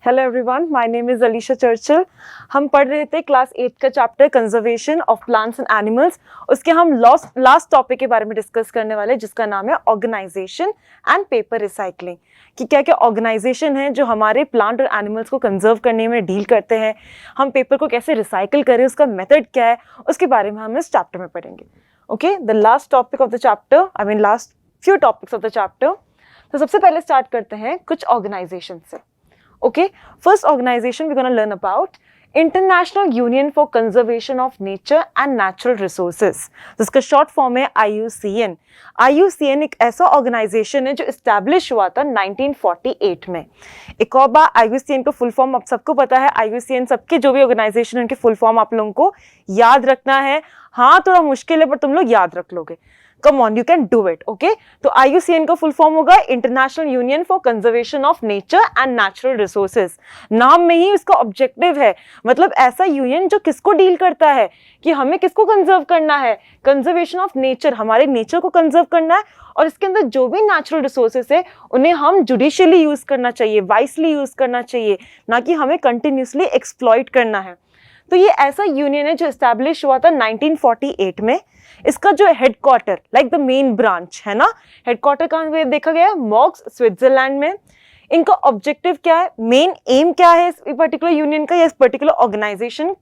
Hello everyone, my name is Alisha Churchill. हम पढ़ रहे थे क्लास 8 का chapter conservation of plants and animals. उसके हम लास्ट टॉपिक के बारे में डिस्कस करने वाले, जिसका नाम है ऑर्गेनाइजेशन एंड पेपर रिसाइकलिंग। कि क्या क्या ऑर्गेनाइजेशन है जो हमारे प्लांट और एनिमल्स को कंजर्व करने में डील करते हैं, हम पेपर को कैसे रिसाइकिल करें, उसका मेथड क्या है, उसके बारे में हम इस चैप्टर में पढ़ेंगे। Okay, the last topic of the chapter, I mean last few topics of the chapter. तो सबसे पहले स्टार्ट करते हैं कुछ ऑर्गेनाइजेशन से। Okay, first organization we're going to learn about International Union for Conservation of Nature and Natural Resources, जिसका short form है IUCN। IUCN एक ऐसा ऑर्गेनाइजेशन है जो इस्टेब्लिश हुआ था 1948 में। एक और बार IUCN का फुल फॉर्म आप सबको पता है। IUCN सबके जो भी ऑर्गेनाइजेशन उनके फुल फॉर्म आप लोगों को याद रखना है। हाँ, थोड़ा मुश्किल है पर तुम लोग याद रख लोगे। Come on, you can do it. Okay, तो IUCN का फुल फॉर्म होगा international union for conservation of nature and natural resources. नाम में ही इसका ऑब्जेक्टिव है, मतलब ऐसा यूनियन जो किसको डील करता है कि हमें किसको कंजर्व करना है, कंजर्वेशन ऑफ नेचर, हमारे नेचर को कंजर्व करना है। और इसके अंदर जो भी नेचुरल रिसोर्सेज है उन्हें हम जुडिशियली यूज करना चाहिए, वाइसली यूज करना चाहिए, ना कि हमें कंटिन्यूसली एक्सप्लॉइट करना है। तो ये ऐसा यूनियन है जो एस्टैब्लिश हुआ था 1948 में। इसका जो headquarter, like the main branch है ना, हेडक्वार्टर कहाँ पे देखा गया है? मॉक्स, स्विट्जरलैंड में। इनका ऑब्जेक्टिव क्या है, मेन एम क्या है इस पर्टिकुलर यूनियन का या इस पर्टिकुलर ऑर्गेनाइजेशन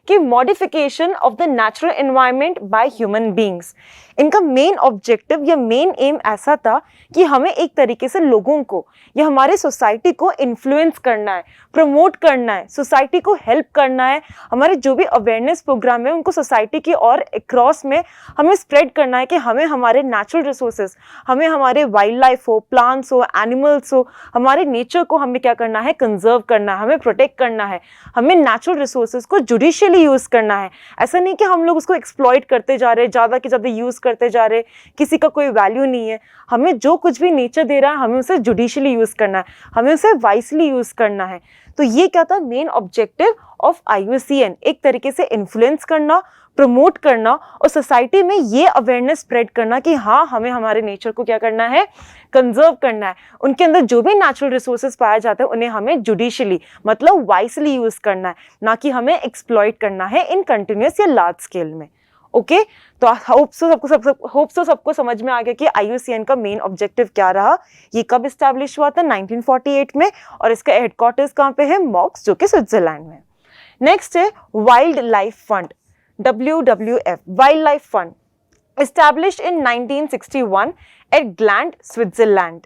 की? Modification of the natural environment by human beings. इनका मेन ऑब्जेक्टिव या मेन एम ऐसा था कि हमें एक तरीके से लोगों को या हमारे सोसाइटी को इन्फ्लुएंस करना है, प्रमोट करना है, सोसाइटी को हेल्प करना है। हमारे जो भी अवेयरनेस प्रोग्राम है उनको सोसाइटी की और क्रॉस में हमें स्प्रेड करना है कि हमें हमारे नेचुरल रिसोर्सेज, हमें हमारे वाइल्ड लाइफ हो, प्लांट्स हो, एनिमल्स हो, हमारे नेचर को हमें क्या करना है, कंजर्व करना है, हमें प्रोटेक्ट करना है, हमें नेचुरल रिसोर्सेज को जुडिशियली यूज करना है। ऐसा नहीं कि हम लोग उसको एक्सप्लॉइट करते जा रहे, ज़्यादा के ज़्यादा यूज करते जा रहे, किसी का कोई वैल्यू नहीं है। हमें जो कुछ भी नेचर दे रहा है हमें उसे जुडिशियली यूज करना है, हमें उसे वाइसली यूज करना है। तो ये क्या था मेन ऑब्जेक्टिव ऑफ IUCN, एक तरीके से इन्फ्लुएंस करना, प्रमोट करना और सोसाइटी में ये अवेयरनेस स्प्रेड करना कि हाँ, हमें हमारे नेचर को क्या करना है, कंजर्व करना है। उनके अंदर जो भी नेचुरल रिसोर्सेज पाए जाते हैं उन्हें हमें जुडिशियली, मतलब वाइसली यूज करना है, ना कि हमें एक्सप्लॉइट करना है इन कंटिन्यूअस या लार्ज स्केल में। ओके, तो होप सो सबको समझ में आ गया कि IUCN का मेन ऑब्जेक्टिव क्या रहा। ये कब इस्टेब्लिश हुआ था? 1948 में। और इसका हेडक्वार्टर्स कहाँ पे है? मॉक्स, जो कि स्विट्जरलैंड में। नेक्स्ट है wild life fund, WWF, wild life fund, established in 1961 at gland, Switzerland.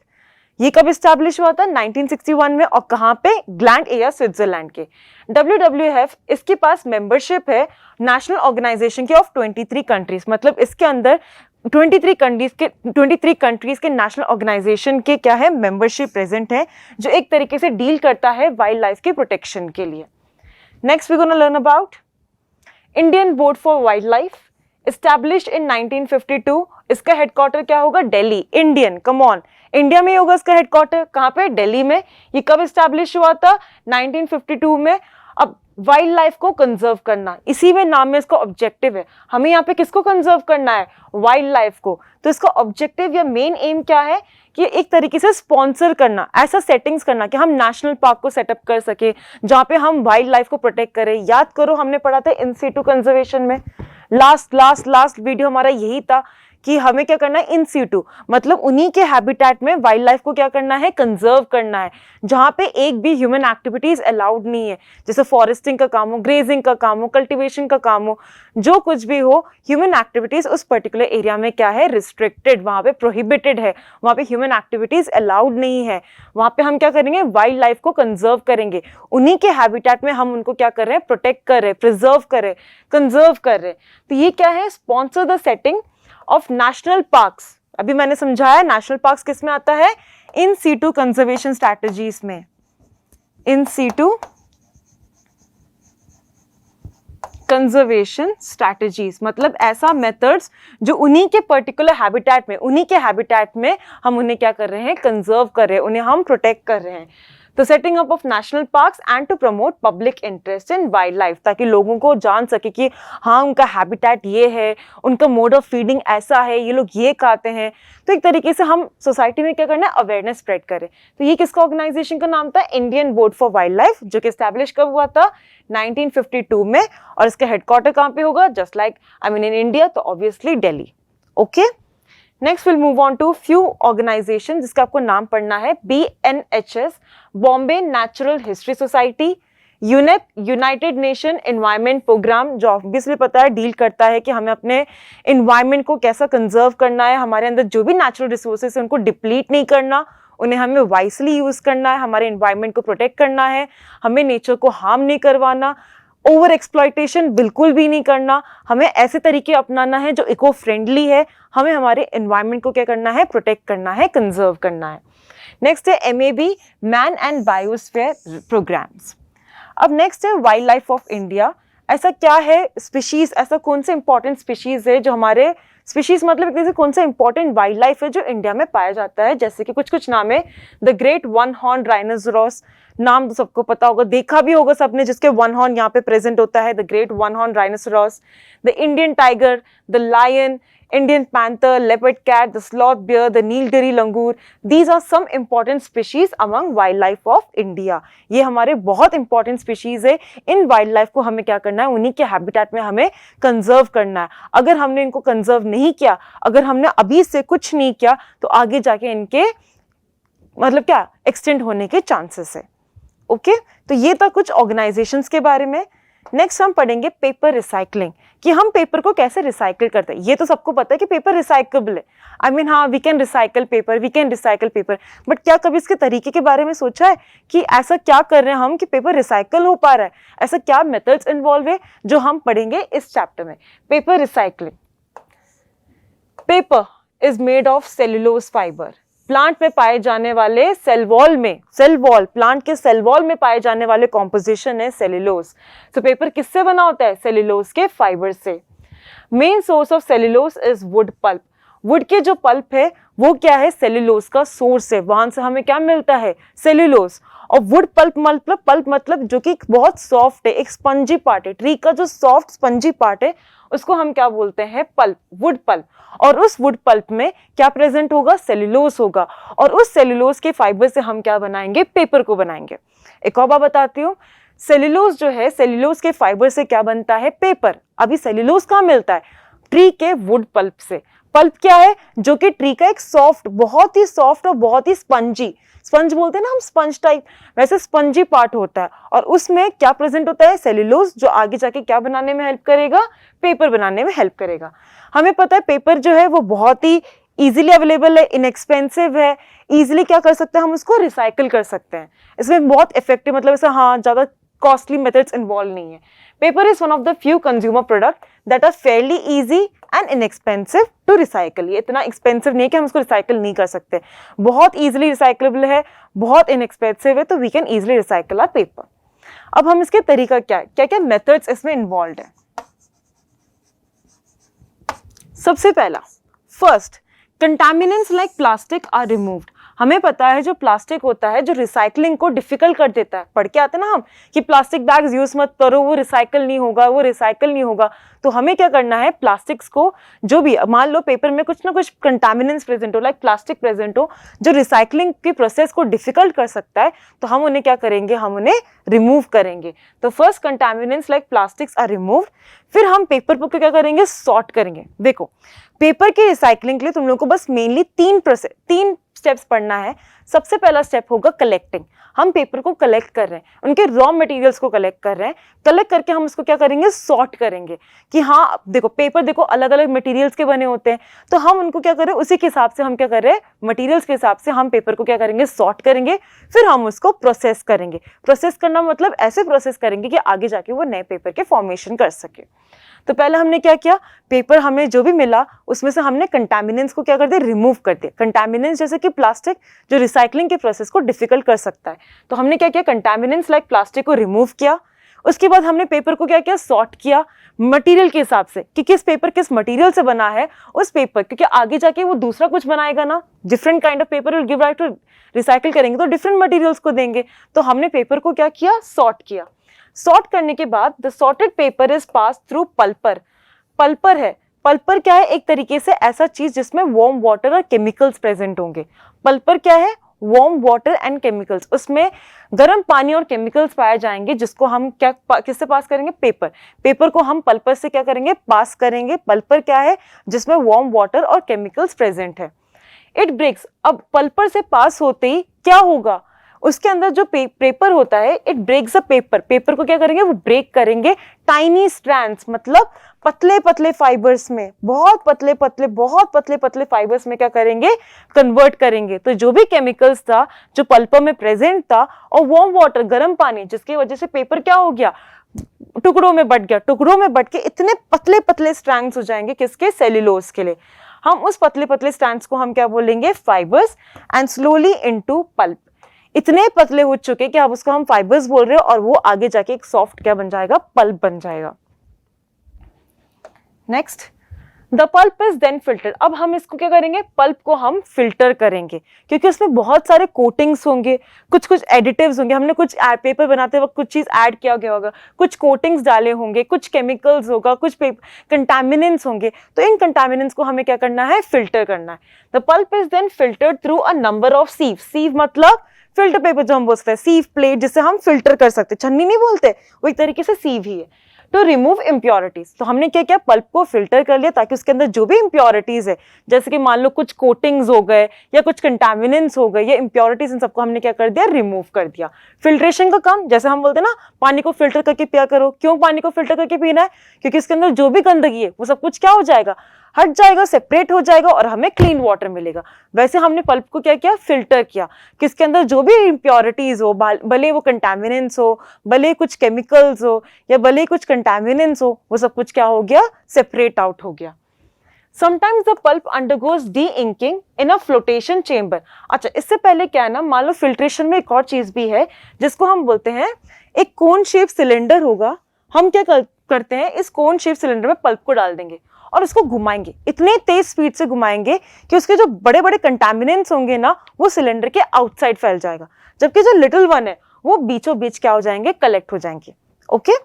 ये कब इस्टेब्लिश हुआ था? 1961 में। और कहाँ पे? ग्लैंड एरिया, स्विट्जरलैंड के। WWF, इसके पास मेंबरशिप है नेशनल ऑर्गेनाइजेशन की ऑफ 23 कंट्रीज, मतलब इसके अंदर 23 कंट्रीज के नेशनल ऑर्गेनाइजेशन के क्या है, मेंबरशिप प्रेजेंट है, जो एक तरीके से डील करता है वाइल्ड लाइफ के प्रोटेक्शन के लिए। Next we gonna learn about Indian board for wild life, established in 1952। इसका हेडक्वार्टर क्या होगा? Delhi. Indian, come on, India में ही होगा इसका हेडक्वार्टर। कहाँ पे? दिल्ली में। ये कब एस्टैब्लिश हुआ था? 1952 में। अब वाइल्ड लाइफ को कंजर्व करना, इसी में नाम में इसका ऑब्जेक्टिव है। हमें यहाँ पे किसको कंजर्व करना है? वाइल्ड लाइफ को। तो इसका ऑब्जेक्टिव या मेन एम क्या है कि एक तरीके से स्पॉन्सर करना, ऐसा सेटिंग्स करना कि हम नेशनल पार्क को सेटअप कर सके जहाँ पे हम वाइल्ड लाइफ को प्रोटेक्ट करें। याद करो, हमने पढ़ा था इन सीटू कंजर्वेशन में, लास्ट वीडियो हमारा यही था कि हमें क्या करना है, इन सीटू, मतलब उन्हीं के हैबिटेट में वाइल्ड लाइफ को क्या करना है, कंजर्व करना है, जहाँ पे एक भी ह्यूमन एक्टिविटीज अलाउड नहीं है। जैसे फॉरेस्टिंग का काम हो, ग्रेजिंग का काम हो, कल्टीवेशन का काम हो, जो कुछ भी हो, ह्यूमन एक्टिविटीज उस पर्टिकुलर एरिया में क्या है, रिस्ट्रिक्टेड, वहाँ पे प्रोहिबिटेड है, वहाँ पे ह्यूमन एक्टिविटीज अलाउड नहीं है। वहाँ पे हम क्या करेंगे, वाइल्ड लाइफ को कंजर्व करेंगे, उन्हीं के हैबिटेट में हम उनको क्या कर रहे हैं, प्रोटेक्ट कर रहे हैं, प्रिजर्व कर रहे हैं, कंजर्व कर रहे हैं। तो ये क्या है, sponsor the setting of national parks. अभी मैंने समझाया नेशनल पार्क्स किस में आता है, इन सीटू कंजर्वेशन स्ट्रैटेजीज में। इन सीटू कंजर्वेशन स्ट्रैटेजीज मतलब ऐसा मेथड्स जो उन्हीं के पर्टिकुलर हैबिटेट में, उन्हीं के हैबिटेट में हम उन्हें क्या कर रहे हैं, कंजर्व कर रहे हैं, उन्हें हम प्रोटेक्ट कर रहे हैं। तो setting up of national parks and to promote public interest in wild life, ताकि लोगों को जान सके कि हाँ उनका हैबिटेट ये है, उनका मोड ऑफ फीडिंग ऐसा है, ये लोग ये खाते हैं। तो एक तरीके से हम सोसाइटी में क्या करना है, अवेयरनेस स्प्रेड करें। तो ये किसका ऑर्गेनाइजेशन का नाम था, Indian board for wild life, जो कि एस्टैब्लिश कब हुआ था, 1952 में। और इसका हेडक्वार्टर कहाँ पे होगा, जस्ट लाइक इन इंडिया, तो obviously Delhi. Okay, next will move on to few organisation जिसका आपको नाम पढ़ना है, BNHS, Bombay natural history society, UNEP, united nation environment programme, जो ऑब्वियसली पता है डील करता है कि हमें अपने एनवायरनमेंट को कैसा कंजर्व करना है, हमारे अंदर जो भी नेचुरल रिसोर्सेज है उनको डिप्लीट नहीं करना, उन्हें हमें वाइसली यूज करना है, हमारे एनवायरनमेंट को प्रोटेक्ट करना है, हमें नेचर को हार्म नहीं करवाना, ओवर एक्सप्लॉयटेशन बिल्कुल भी नहीं करना, हमें ऐसे तरीके अपनाना है जो इको फ्रेंडली है, हमें हमारे एनवायरनमेंट को क्या करना है, प्रोटेक्ट करना है, कंजर्व करना है। नेक्स्ट है MAB, man and biosphere programmes. अब नेक्स्ट है वाइल्ड लाइफ ऑफ इंडिया। ऐसा क्या है स्पीशीज, ऐसा कौन से इंपॉर्टेंट स्पीशीज है जो हमारे, स्पीशीज मतलब एक तरह से कौन सा इंपॉर्टेंट वाइल्ड लाइफ है जो इंडिया में पाया जाता है। जैसे कि कुछ नाम है, the great one horn rhinoceros, नाम तो सबको पता होगा, देखा भी होगा सबने, जिसके वन हॉर्न यहाँ पे प्रेजेंट होता है, the great one horn rhinoceros, the Indian tiger, the lion, Indian panther, leopard cat, the sloth bear, the Nilgiri langur. These are some important species among wildlife of India. ये हमारे बहुत important species है। इन wildlife को हमें क्या करना है, उन्हीं के habitat में हमें conserve करना है। अगर हमने इनको conserve नहीं किया, अगर हमने अभी से कुछ नहीं किया, तो आगे जाके इनके मतलब क्या extinct होने के chances है। ओके, तो ये था कुछ organizations के बारे में। नेक्स्ट हम पढ़ेंगे पेपर रिसाइकलिंग, कि हम पेपर को कैसे रिसाइकिल करते हैं। ये तो सबको पता है कि पेपर रिसाइकेबल है, हाँ we can recycle paper, but क्या कभी इसके तरीके के बारे में सोचा है कि ऐसा क्या कर रहे हैं हम कि पेपर रिसाइकल हो पा रहा है, ऐसा क्या मेथड्स इन्वॉल्व है, जो हम पढ़ेंगे इस चैप्टर में। Paper recycling, paper is made of cellulose fibre, plant में पाए जाने वाले सेल वॉल, प्लांट के सेल वॉल में पाए जाने वाले कॉम्पोजिशन है सेल्यूलोज। तो पेपर किससे बना होता है, सेल्यूलोज के फाइबर से। Main source of cellulose is wood pulp, would के जो पल्प है वो क्या है, सेल्यूलोज का सोर्स है, वहां से हमें क्या मिलता है, सेल्यूलोज। और वुड पल्प मतलब जो कि बहुत सॉफ्ट है, एक स्पंजी पार्ट है, ट्री का जो सॉफ्ट स्पंजी पार्ट है उसको हम क्या बोलते हैं, पल्प, वुड पल्प। और उस वुड पल्प में क्या प्रेजेंट होगा, सेल्यूलोज होगा, और उस सेल्यूलोज के फाइबर से हम क्या बनाएंगे, पेपर को बनाएंगे। एक और बात बताती हूँ, सेल्यूलोज जो है, सेल्यूलोज के फाइबर से क्या बनता है, पेपर। अभी सेल्यूलोज कहाँ मिलता है, ट्री के वुड पल्प से। पल्प क्या है, जो कि ट्री का एक सॉफ्ट, बहुत ही सॉफ्ट और बहुत ही स्पंज बोलते हैं ना हम, स्पंज टाइप, वैसे स्पंजी पार्ट होता है, और उसमें क्या प्रेजेंट होता है, सेल्यूलोज, जो आगे जाके क्या बनाने में हेल्प करेगा, पेपर बनाने में हेल्प करेगा। हमें पता है पेपर जो है वो बहुत ही इजीली अवेलेबल है, इनएक्सपेंसिव है, इजीली क्या कर सकते हैं हम उसको रिसाइकिल कर सकते हैं। इसमें बहुत इफेक्टिव, मतलब ऐसा हाँ ज्यादा कॉस्टली मेथड्स इन्वॉल्व नहीं है। Paper is one of the few consumer product that are fairly easy and inexpensive to recycle. ये इतना एक्सपेंसिव नहीं कि हम उसको रिसाइकल नहीं कर सकते, बहुत इजीली रिसाइकलेबल है, बहुत इनएक्सपेंसिव है, तो we can easily recycle our paper. अब हम इसके तरीका क्या मेथड्स इसमें इन्वॉल्व है। सबसे पहला, first, contaminants like plastic are removed. हमें पता है जो प्लास्टिक होता है जो रिसाइकलिंग को डिफिकल्ट कर देता है, पढ़ के आते ना हम कि प्लास्टिक बैग्स यूज मत करो, वो रिसाइकल नहीं होगा। तो हमें क्या करना है, प्लास्टिक्स को, जो भी मान लो पेपर में कुछ ना कुछ कंटामिनेंट्स प्रेजेंट हो, लाइक प्लास्टिक प्रेजेंट हो, जो रिसाइकलिंग की प्रोसेस को डिफिकल्ट कर सकता है, तो हम उन्हें क्या करेंगे, हम उन्हें रिमूव करेंगे। तो first contaminants like plastics are removed. फिर हम पेपर को क्या करेंगे, सॉर्ट करेंगे। देखो, पेपर के रिसाइकलिंग के लिए तुम लोग को बस मेनली तीन स्टेप्स पढ़ना है। सबसे पहला स्टेप होगा कलेक्टिंग। हम पेपर को कलेक्ट कर रहे हैं, उनके रॉ मटेरियल्स को कलेक्ट कर रहे हैं, कलेक्ट करके हम उसको क्या करेंगे, सॉर्ट करेंगे कि हाँ देखो पेपर देखो अलग अलग मटेरियल्स के बने होते हैं, तो हम उनको क्या करें, उसी के हिसाब से हम क्या कर रहे हैं, मटेरियल्स के हिसाब से हम पेपर को क्या करेंगे, सॉर्ट करेंगे। फिर हम उसको प्रोसेस करेंगे। प्रोसेस करना मतलब ऐसे प्रोसेस करेंगे कि आगे जाके वो नए पेपर के फॉर्मेशन कर सके। तो पहले हमने क्या किया, पेपर हमें जो भी मिला उसमें से हमने कंटामिनेंट्स को क्या कर दिया, रिमूव कर दिया। कंटामिनेंट्स जैसे कि प्लास्टिक जो रिसाइकलिंग के प्रोसेस को डिफिकल्ट कर सकता है, तो हमने क्या किया, कंटामिनेंट्स लाइक प्लास्टिक को रिमूव किया। उसके बाद हमने पेपर को क्या किया, सॉर्ट किया मटेरियल के हिसाब से कि किस पेपर किस मटेरियल से बना है उस पेपर, क्योंकि आगे जाके वो दूसरा कुछ बनाएगा ना, different kind of paper will give right to recycle करेंगे तो डिफरेंट मटेरियल्स को देंगे। तो हमने पेपर को क्या किया, सॉर्ट किया। सॉर्ट करने के बाद the sorted paper is pass through pulper. Pulper है, पल्पर क्या है, एक तरीके से ऐसा चीज जिसमें वार्म वाटर और केमिकल्स प्रेजेंट होंगे। पल्पर क्या है, वार्म वाटर एंड केमिकल्स, उसमें गर्म पानी और केमिकल्स पाए जाएंगे जिसको हम क्या किससे पास करेंगे, पेपर। पेपर को हम पल्पर से क्या करेंगे, पास करेंगे। पल्पर क्या है, जिसमें वार्म वाटर और केमिकल्स प्रेजेंट है। इट ब्रेक्स, अब पल्पर से पास होते ही क्या होगा, उसके अंदर जो पेपर होता है, it breaks a paper, paper को क्या करेंगे, वो ब्रेक करेंगे टाइनी स्ट्रैंड्स, मतलब पतले पतले फाइबर्स में, बहुत पतले पतले फाइबर्स में क्या करेंगे, कन्वर्ट करेंगे। तो जो भी केमिकल्स था जो पल्पर में प्रेजेंट था और वार्म वाटर गर्म पानी, जिसकी वजह से पेपर क्या हो गया, टुकड़ों में बट गया, टुकड़ों में बट के इतने पतले पतले स्ट्रैंड्स हो जाएंगे, किसके, सेल्यूलोज के लिए। हम उस पतले पतले स्ट्रैंड्स को हम क्या बोलेंगे, fibres, and slowly into pulp. इतने पतले हो चुके कि अब उसको हम फाइबर्स बोल रहे हो और वो आगे जाके एक सॉफ्ट क्या बन जाएगा, पल्प बन जाएगा। Next, the pulp is then filtered. अब हम इसको क्या करेंगे, पल्प को हम फिल्टर करेंगे, क्योंकि उसमें बहुत सारे कोटिंग्स होंगे, कुछ कुछ एडिटिव्स होंगे, हमने कुछ पेपर बनाते वक्त कुछ चीज ऐड किया गया होगा, कुछ कोटिंग्स डाले होंगे, कुछ केमिकल्स होगा, कुछ कंटामिनेंट्स होंगे। तो इन कंटामिनेंट्स को हमें क्या करना है, फिल्टर करना है। The pulp is then filtered through a number of sieve. Sieve मतलब फिल्टर पेपर जो हम बोलते हैं, सीव प्लेट जिससे हम फिल्टर कर सकते, छन्नी नहीं बोलते, वो एक तरीके से सीव ही है। टू रिमूव इम्प्योरिटीज, तो हमने क्या किया, पल्प को फिल्टर कर लिया ताकि उसके अंदर जो भी इम्प्योरिटीज है, जैसे कि मान लो कुछ कोटिंग्स हो गए या कुछ कंटामिनेंट्स हो गए या इम्प्योरिटीज, इन सबको हमने क्या कर दिया, रिमूव कर दिया। फिल्ट्रेशन का काम, जैसे हम बोलते हैं ना, पानी को फिल्टर करके पिया करो। क्यों पानी को फिल्टर करके पीना है, क्योंकि इसके अंदर जो भी गंदगी है वो सब कुछ क्या हो जाएगा, हट जाएगा, सेपरेट हो जाएगा और हमें क्लीन वाटर मिलेगा। वैसे हमने पल्प को क्या किया, फिल्टर किया कि इसके अंदर जो भी इम्प्योरिटीज हो, भले वो कंटामिनेंट्स हो, भले कुछ केमिकल्स हो या भले कुछ कंटामिनेंट्स हो, वो सब कुछ क्या हो गया, सेपरेट आउट हो गया। Sometimes the pulp undergoes de-inking in a flotation chamber। अच्छा, इससे पहले क्या है ना, मान लो फिल्ट्रेशन में एक और चीज भी है जिसको हम बोलते हैं, एक कोन शेप सिलेंडर होगा, हम क्या करते हैं, इस कोन शेप सिलेंडर में पल्प को डाल देंगे और उसको घुमाएंगे, इतने तेज स्पीड से घुमाएंगे कि उसके जो बड़े बड़े कंटामिनेंट्स होंगे ना, वो सिलेंडर के आउटसाइड फैल जाएगा, जबकि जो लिटिल वन है वो बीचों बीच क्या हो जाएंगे, कलेक्ट हो जाएंगे। ओके,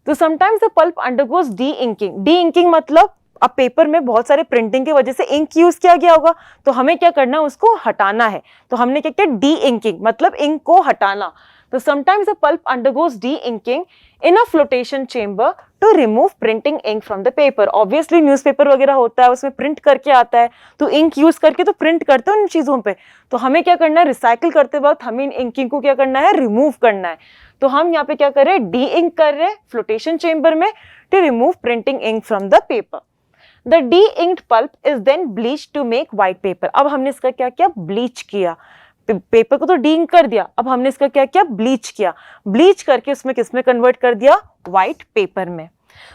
तो sometimes the pulp undergoes D-inking. D-inking मतलब अब पेपर में बहुत सारे प्रिंटिंग की वजह से इंक यूज किया गया होगा, तो हमें क्या करना है, उसको हटाना है। तो हमने क्या किया, डी-इंकिंग मतलब इंक को हटाना। तो sometimes the pulp undergoes de-inking in a flotation chamber to remove printing ink from the paper. Obviously newspaper वगैरह होता है, उसमें प्रिंट करके आता है, तो इंक यूज करके तो प्रिंट करते हो उन चीजों पे, तो हमें क्या करना है, रिसाइकिल करते वक्त हमें इन इंकिंग को क्या करना है, रिमूव करना है। तो हम यहाँ पे क्या कर रहे हैं, डी इंक कर रहे हैं फ्लोटेशन चेंबर में to remove printing ink from the paper. The de-inked pulp is then bleached to make white paper। अब हमने इसका क्या किया, ब्लीच किया, पेपर को तो डी इंक कर दिया, अब हमने इसका क्या किया, ब्लीच किया, ब्लीच करके उसमें किसमें कन्वर्ट कर दिया, व्हाइट पेपर में।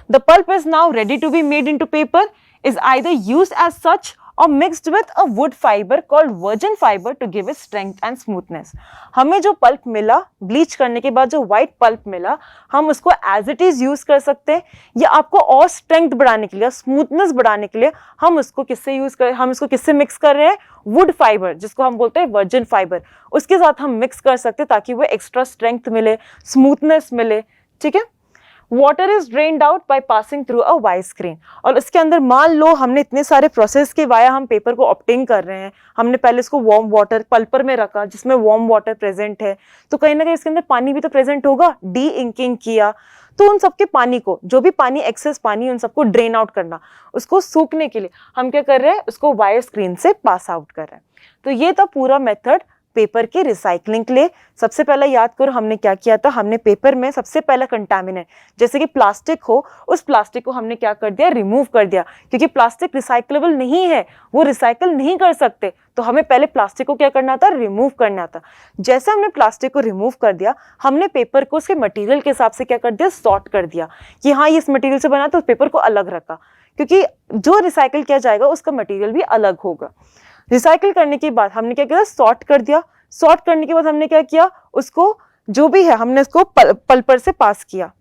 The pulp is now ready to be made into paper, is either used as such or mixed with a wood fiber called virgin fiber to give it strength and smoothness। हमें जो pulp मिला, bleach करने के बाद जो white pulp मिला, हम उसको एज इट इज यूज कर सकते हैं, या आपको और स्ट्रेंथ बढ़ाने के लिए, स्मूथनेस बढ़ाने के लिए हम उसको किससे यूज कर, हम इसको किससे मिक्स कर रहे हैं, वुड फाइबर, जिसको हम बोलते हैं वर्जिन फाइबर, उसके साथ हम मिक्स कर सकते हैं ताकि वो एक्स्ट्रा स्ट्रेंथ मिले, स्मूथनेस मिले। ठीक है, water is drained out by passing through a wire screen. और इसके अंदर मान लो हमने इतने सारे प्रोसेस के वाया हम पेपर को ऑब्टेन कर रहे हैं, हमने पहले इसको वार्म वाटर पल्पर में रखा जिसमें वार्म वाटर प्रेजेंट है, तो कहीं ना कहीं इसके अंदर पानी भी तो प्रेजेंट होगा, डी इंकिंग किया, तो उन सबके पानी को, जो भी पानी एक्सेस पानी, उन सबको ड्रेन आउट करना, उसको सूखने के लिए हम क्या कर रहे हैं, उसको वायर स्क्रीन से पास आउट कर रहे हैं। तो ये था पूरा मेथड पेपर की रिसाइकलिंग के लिए। सबसे पहला याद करो हमने क्या किया था, हमने पेपर में सबसे पहला कंटामिनेंट जैसे कि प्लास्टिक हो, उस प्लास्टिक को हमने क्या कर दिया, रिमूव कर दिया, क्योंकि प्लास्टिक रिसाइकलेबल नहीं है, वो रिसाइकल नहीं कर सकते, तो हमें पहले प्लास्टिक को क्या करना था, रिमूव करना था। जैसे हमने प्लास्टिक को रिमूव कर दिया, हमने पेपर को उसके मटेरियल के हिसाब से क्या कर दिया, सॉर्ट कर दिया कि हाँ ये इस मटेरियल से बना, तो उस पेपर को अलग रखा, क्योंकि जो रिसाइकिल किया जाएगा उसका मटेरियल भी अलग होगा। रिसाइकिल करने के बाद हमने क्या किया, सॉर्ट कर दिया, सॉर्ट करने के बाद हमने क्या किया, उसको जो भी है हमने इसको पल्पर से पास किया।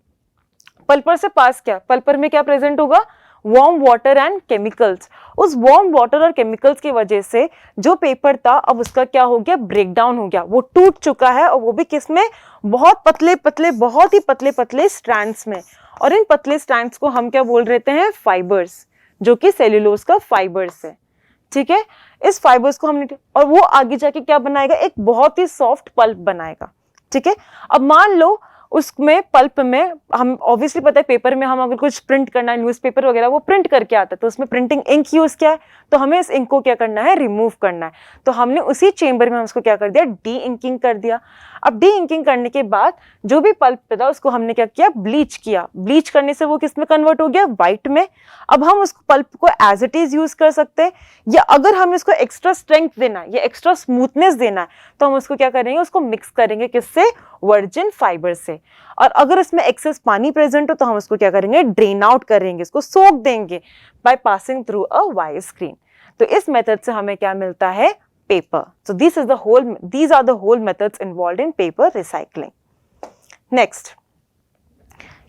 पल्पर में क्या प्रेजेंट होगा? Warm water and chemicals. उस वार्म वाटर और केमिकल्स की वजह से जो पेपर था अब उसका क्या हो गया? ब्रेक डाउन हो गया, वो टूट चुका है, और वो भी किस में? बहुत पतले पतले, बहुत ही पतले पतले स्ट्रैंड्स में। और इन पतले स्ट्रैंड्स को हम क्या बोल रहे हैं? फाइबर्स, जो कि सेल्यूलोज का फाइबर्स है। ठीक है, इस फाइबर्स को हमने, और वो आगे जाके क्या बनाएगा? एक बहुत ही सॉफ्ट पल्प बनाएगा। ठीक है, अब मान लो उसमें पल्प में हम ऑब्वियसली पता है पेपर में हम अगर कुछ प्रिंट करना है, न्यूज़पेपर वगैरह वो प्रिंट करके आता है, तो उसमें प्रिंटिंग इंक यूज किया है, तो हमें इस इंक को क्या करना है? रिमूव करना है। तो हमने उसी चेंबर में हम उसको क्या कर दिया? डी इंकिंग कर दिया। अब डी इंकिंग करने के बाद जो भी पल्प था उसको हमने क्या किया? ब्लीच किया। ब्लीच करने से वो किस में कन्वर्ट हो गया? व्हाइट में। अब हम उस पल्प को एज इट इज यूज कर सकते हैं, या अगर हमें इसको एक्स्ट्रा स्ट्रेंथ देना है या एक्स्ट्रा स्मूथनेस देना है तो हम उसको क्या करेंगे? उसको मिक्स करेंगे किससे? वर्जिन फाइबर से। और अगर इसमें एक्सेस पानी प्रेजेंट हो तो हम उसको क्या करेंगे? ड्रेन आउट करेंगे, इसको सोख देंगे bye passing through a wire screen. तो इस मेथड से हमें क्या मिलता है? Paper. So these are the whole methods involved in paper recycling. Next,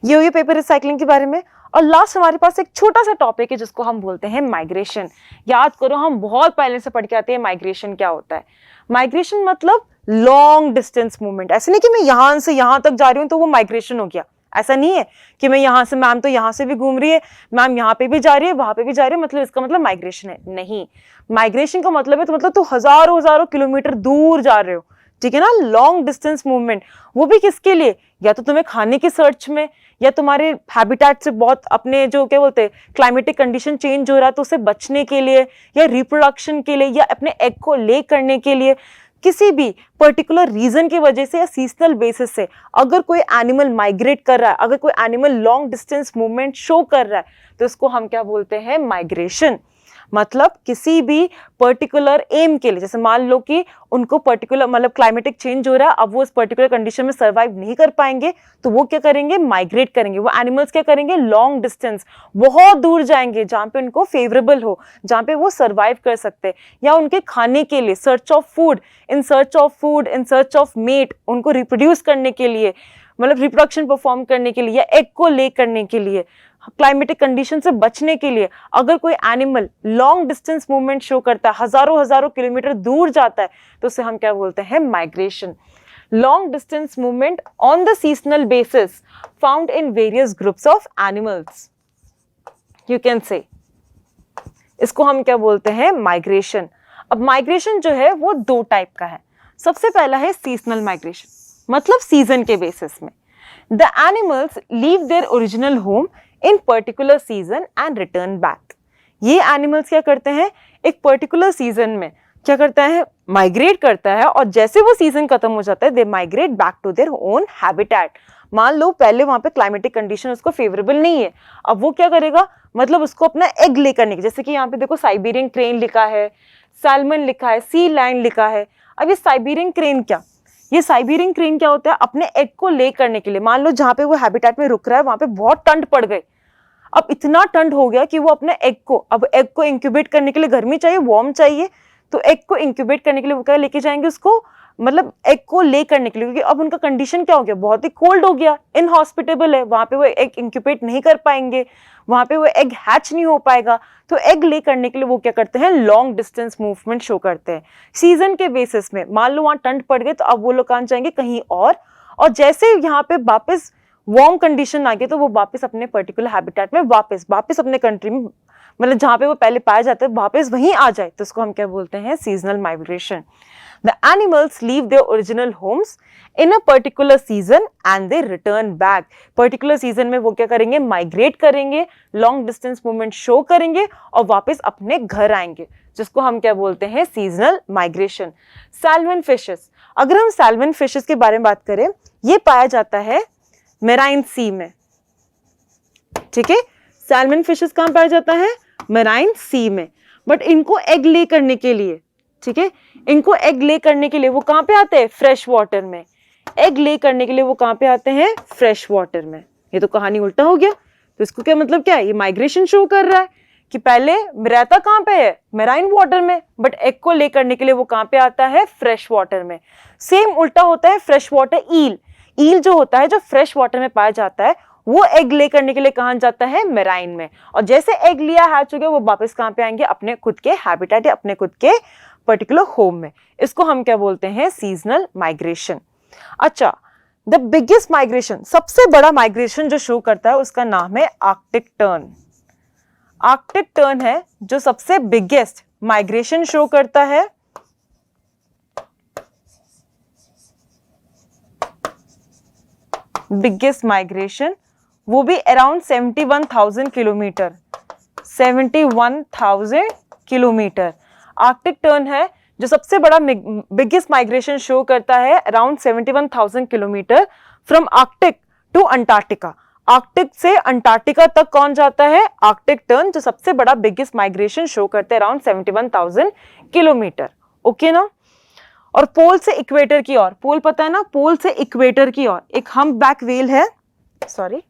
ये हुई पेपर रिसाइकलिंग के बारे में। और लास्ट हमारे पास एक छोटा सा टॉपिक है जिसको हम बोलते हैं माइग्रेशन। याद करो, हम बहुत पहले से पढ़ के आते हैं माइग्रेशन क्या होता है। माइग्रेशन मतलब लॉन्ग डिस्टेंस मूवमेंट। ऐसे नहीं कि मैं यहां से यहां तक जा रही हूं तो वो माइग्रेशन हो गया, ऐसा नहीं है कि मैं यहां से, मैम तो यहां से भी घूम रही है, मैम यहां पे भी जा रही है, वहां पे भी जा रही है, मतलब इसका मतलब माइग्रेशन है। नहीं, माइग्रेशन का मतलब है तो मतलब तो हजारों हजारों किलोमीटर दूर जा रहे हो। ठीक है ना, लॉन्ग डिस्टेंस मूवमेंट। वो भी किसके लिए? या तो तुम्हें खाने की सर्च में, या तुम्हारे हैबिटेट से बहुत अपने जो क्या बोलते हैं क्लाइमेटिक कंडीशन चेंज हो रहा है तो उससे बचने के लिए, या रिप्रोडक्शन के लिए, या अपने एग को ले करने के लिए, किसी भी पर्टिकुलर रीजन की वजह से या सीजनल बेसिस से अगर कोई एनिमल माइग्रेट कर रहा है, अगर कोई animal long distance movement show कर रहा है तो इसको हम क्या बोलते हैं? माइग्रेशन। मतलब किसी भी पर्टिकुलर एम के लिए, जैसे मान लो कि उनको पर्टिकुलर मतलब क्लाइमेटिक चेंज हो रहा है, अब वो उस पर्टिकुलर कंडीशन में सर्वाइव नहीं कर पाएंगे तो वो क्या करेंगे? माइग्रेट करेंगे। वो एनिमल्स क्या करेंगे? लॉन्ग डिस्टेंस, बहुत दूर जाएंगे जहां पे उनको फेवरेबल हो, जहां पे वो सर्वाइव कर सकते हैं, या उनके खाने के लिए, search of food, in search of mate, उनको रिप्रोड्यूस करने के लिए, मतलब रिप्रोडक्शन परफॉर्म करने के लिए, या एग को ले करने के लिए, क्लाइमेटिक कंडीशन से बचने के लिए। अगर कोई animal long distance movement show करता है, हजारों हजारों किलोमीटर दूर जाता है, तो उसे हम क्या बोलते हैं? Migration. Long distance movement on the seasonal basis found in various groups of animals, you can say, इसको हम क्या बोलते हैं? माइग्रेशन। अब माइग्रेशन जो है वो दो टाइप का है। सबसे पहला है सीजनल माइग्रेशन, मतलब सीजन के बेसिस में। The animals leave their original home in particular season and return back. ये एनिमल्स क्या करते हैं? एक पर्टिकुलर सीजन में क्या करता है? माइग्रेट करता है, और जैसे वो सीजन खत्म हो जाता है they migrate back to their own habitat. मान लो पहले वहां पे क्लाइमेटिक कंडीशन उसको फेवरेबल नहीं है, अब वो क्या करेगा? मतलब उसको अपना एग ले करने की, जैसे कि यहाँ पे देखो साइबेरियन क्रेन लिखा है, सैल्मन लिखा है, सी लायन लिखा है। अब ये साइबेरियन क्रेन क्या होता है? अपने एग को ले करने के लिए, मान लो जहां पे वो हैबिटेट में रुक रहा है वहां पे बहुत ठंड पड़ गई, अब इतना ठंड हो गया कि वो अपने एग को इंक्यूबेट करने के लिए गर्मी चाहिए, वार्म चाहिए, तो एग को इंक्यूबेट करने के लिए वो क्या लेके जाएंगे? उसको मतलब एग को ले करने के लिए, क्योंकि अब उनका कंडीशन क्या हो गया? बहुत ही कोल्ड हो गया, इनहॉस्पिटेबल है, वहां पे वो एग इंक्यूबेट नहीं कर पाएंगे, वहां पे वो एग हैच नहीं हो पाएगा, तो एग ले करने के लिए वो क्या करते हैं? लॉन्ग डिस्टेंस मूवमेंट शो करते हैं सीजन के बेसिस में। मान लो वहां ठंड पड़ गई तो अब वो लोग कहां जाएंगे? कहीं और जैसे यहाँ पे वापस वार्म कंडीशन आ गई तो वो वापस अपने पर्टिकुलर हैबिटेट में वापस अपने कंट्री में, मतलब जहां पे वो पहले पाए जाते हैं वापस वहीं आ जाए, तो इसको हम क्या बोलते हैं? Seasonal migration. The animals leave their original homes in a particular season and they return back. Particular season में वो क्या करेंगे? माइग्रेट करेंगे, लॉन्ग डिस्टेंस मूवमेंट शो करेंगे और वापस अपने घर आएंगे, जिसको हम क्या बोलते हैं? Seasonal migration. सैल्मन फिशेस, अगर हम सैल्मन फिशेस के बारे में बात करें, ये पाया जाता है मेराइन सी में। ठीक है, सैल्मन फिशेस कहाँ पाया जाता है? मेराइन सी में। बट इनको एग ले करने के लिए, ठीक है, इनको एग ले करने के लिए वो कहां पे आते हैं? फ्रेश वाटर में। एग ले करने के लिए वो कहां पे आते हैं? फ्रेश वाटर में। ये तो कहानी उल्टा हो गया, तो इसको क्या मतलब क्या है? ये माइग्रेशन शो कर रहा है कि पहले रहता कहां पे है? मेराइन वाटर में, बट एग को ले करने के लिए वो कहां पे आता है? फ्रेश वाटर में। सेम उल्टा होता है फ्रेश वाटर ईल। ईल जो होता है जो फ्रेश वाटर में पाया जाता है वो एग ले करने के लिए कहाँ जाता है, मेराइन में। और जैसे एग लिया हैच हो गया वो वापस कहाँ पे आएंगे, अपने खुद के हैबिटेट या अपने खुद के पर्टिकुलर होम में। इसको हम क्या बोलते हैं, सीजनल माइग्रेशन। अच्छा, द बिगेस्ट माइग्रेशन, सबसे बड़ा माइग्रेशन जो शो करता है उसका नाम है आर्कटिक टर्न। आर्कटिक टर्न है जो सबसे बिगेस्ट माइग्रेशन शो करता है। बिगेस्ट माइग्रेशन, वो भी around 71,000 kilometre, 71,000 kilometre. Arctic tern है जो सबसे बड़ा बिगेस्ट माइग्रेशन शो करता है, around 71,000 kilometre from Arctic to Antarctica. Arctic से अंटार्कटिका तक कौन जाता है, आर्कटिक टर्न, जो सबसे बड़ा बिगेस्ट माइग्रेशन शो करते हैं, अराउंड 71,000 किलोमीटर। ओके ना। और पोल से इक्वेटर की ओर, पोल पता है ना, पोल से इक्वेटर की ओर एक हम्पबैक व्हेल है, सॉरी,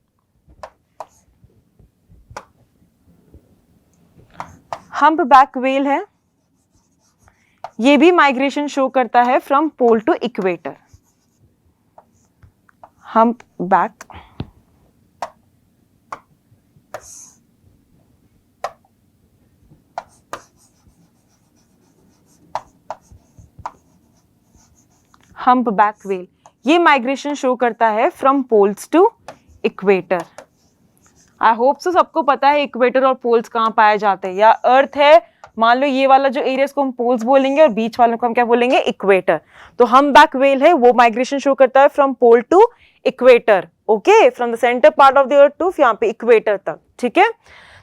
हम्पबैक व्हेल है, ये भी माइग्रेशन शो करता है from pole to equator. Humpback, humpback whale, ये माइग्रेशन शो करता है from poles to equator. I hope so सबको पता है इक्वेटर और पोल्स कहाँ पाए जाते हैं, या अर्थ है, मान लो ये वाला जो एरिया को हम पोल्स बोलेंगे और बीच वालों को हम क्या बोलेंगे, इक्वेटर। तो हम्पबैक व्हेल है, वो माइग्रेशन शो करता है from pole to equator. Okay, from the centre part of the earth to यहाँ पे इक्वेटर तक। ठीक है,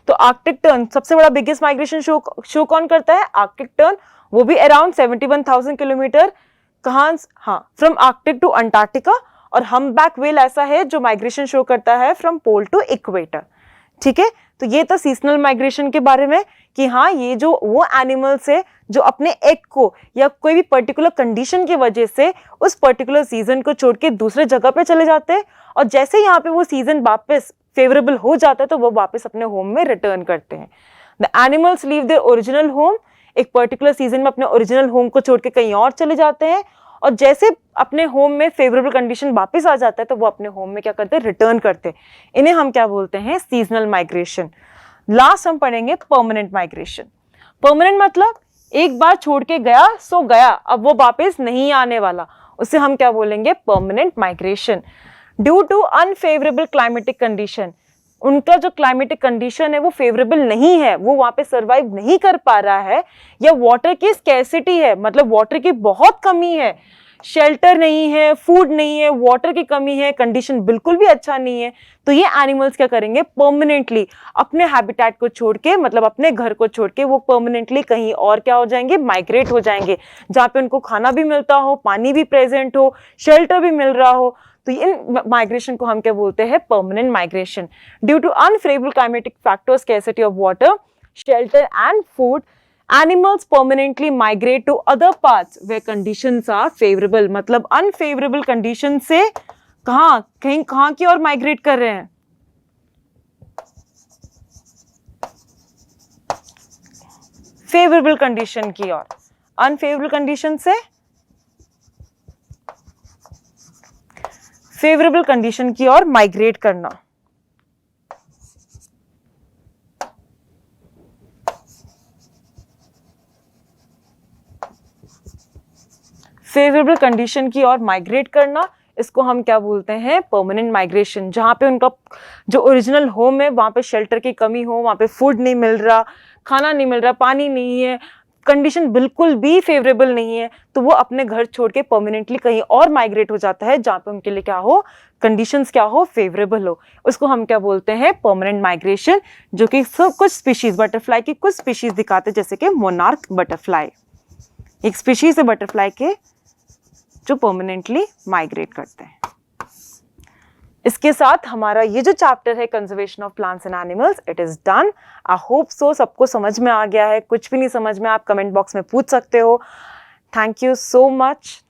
तो आर्कटिक टर्न सबसे बड़ा बिगेस्ट माइग्रेशन शो कौन करता है, आर्कटिक टर्न, वो भी अराउंड 71,000 किलोमीटर, कहाँ, हाँ, फ्रॉम आर्कटिक टू अंटार्कटिका। और हम्पबैक व्हेल ऐसा है जो माइग्रेशन शो करता है फ्रॉम पोल टू इक्वेटर। ठीक है, तो ये तो सीजनल माइग्रेशन के बारे में कि हाँ, ये जो वो एनिमल्स है जो अपने एग को या कोई भी पर्टिकुलर कंडीशन की वजह से उस पर्टिकुलर सीजन को छोड़ के दूसरे जगह पे चले जाते हैं, और जैसे यहाँ पे वो सीजन वापस फेवरेबल हो जाता है तो वो वापस अपने होम में रिटर्न करते हैं। The animals leave their original home, एक पर्टिकुलर सीजन में अपने ओरिजिनल होम को छोड़ के कहीं और चले जाते हैं, और जैसे अपने होम में फेवरेबल कंडीशन वापस आ जाता है तो वो अपने होम में क्या करते हैं, रिटर्न करते हैं। इन्हें हम क्या बोलते हैं, सीजनल माइग्रेशन। लास्ट हम पढ़ेंगे परमानेंट माइग्रेशन। परमानेंट मतलब एक बार छोड़ के गया सो गया, अब वो वापस नहीं आने वाला, उसे हम क्या बोलेंगे, permanent migration. Due to unfavourable climatic condition, उनका जो क्लाइमेटिक कंडीशन है वो फेवरेबल नहीं है, वो वहां पे सरवाइव नहीं कर पा रहा है, या वाटर की स्कैर्सिटी है, मतलब वाटर की बहुत कमी है, शेल्टर नहीं है, फूड नहीं है, वाटर की कमी है, कंडीशन बिल्कुल भी अच्छा नहीं है, तो ये एनिमल्स क्या करेंगे, परमानेंटली अपने हैबिटेट को छोड़ के, मतलब अपने घर को छोड़ के वो परमानेंटली कहीं और क्या हो जाएंगे, माइग्रेट हो जाएंगे, जहाँ पे उनको खाना भी मिलता हो, पानी भी प्रेजेंट हो, शेल्टर भी मिल रहा हो। तो इन माइग्रेशन को हम क्या बोलते हैं, permanent migration. Due to unfavourable climatic factors, scarcity of water, shelter and food, animals permanently migrate to other parts where conditions are favorable। मतलब unfavorable condition से कहाँ की ओर माइग्रेट कर रहे हैं, फेवरेबल कंडीशन की ओर, अनफेवरेबल कंडीशन से फेवरेबल कंडीशन की ओर माइग्रेट करना। फेवरेबल कंडीशन की ओर माइग्रेट करना, इसको हम क्या बोलते हैं, परमानेंट माइग्रेशन। जहाँ पे उनका जो ओरिजिनल होम है वहाँ पे शेल्टर की कमी हो, वहाँ पे फूड नहीं मिल रहा, खाना नहीं मिल रहा, पानी नहीं है, कंडीशन बिल्कुल भी फेवरेबल नहीं है, तो वो अपने घर छोड़ के परमानेंटली कहीं और माइग्रेट हो जाता है जहाँ पे उनके लिए क्या हो, कंडीशंस क्या हो, फेवरेबल हो। उसको हम क्या बोलते हैं, परमानेंट माइग्रेशन। जो कि सब कुछ स्पीशीज, बटरफ्लाई की कुछ स्पीशीज दिखाते हैं, जैसे कि मोनार्क बटरफ्लाई एक स्पीशीज है बटरफ्लाई के जो परमानेंटली माइग्रेट करते हैं। इसके साथ हमारा ये जो चैप्टर है conservation of plants and animals, it is done. I hope so सबको समझ में आ गया है। कुछ भी नहीं समझ में आप कमेंट बॉक्स में पूछ सकते हो। Thank you so much.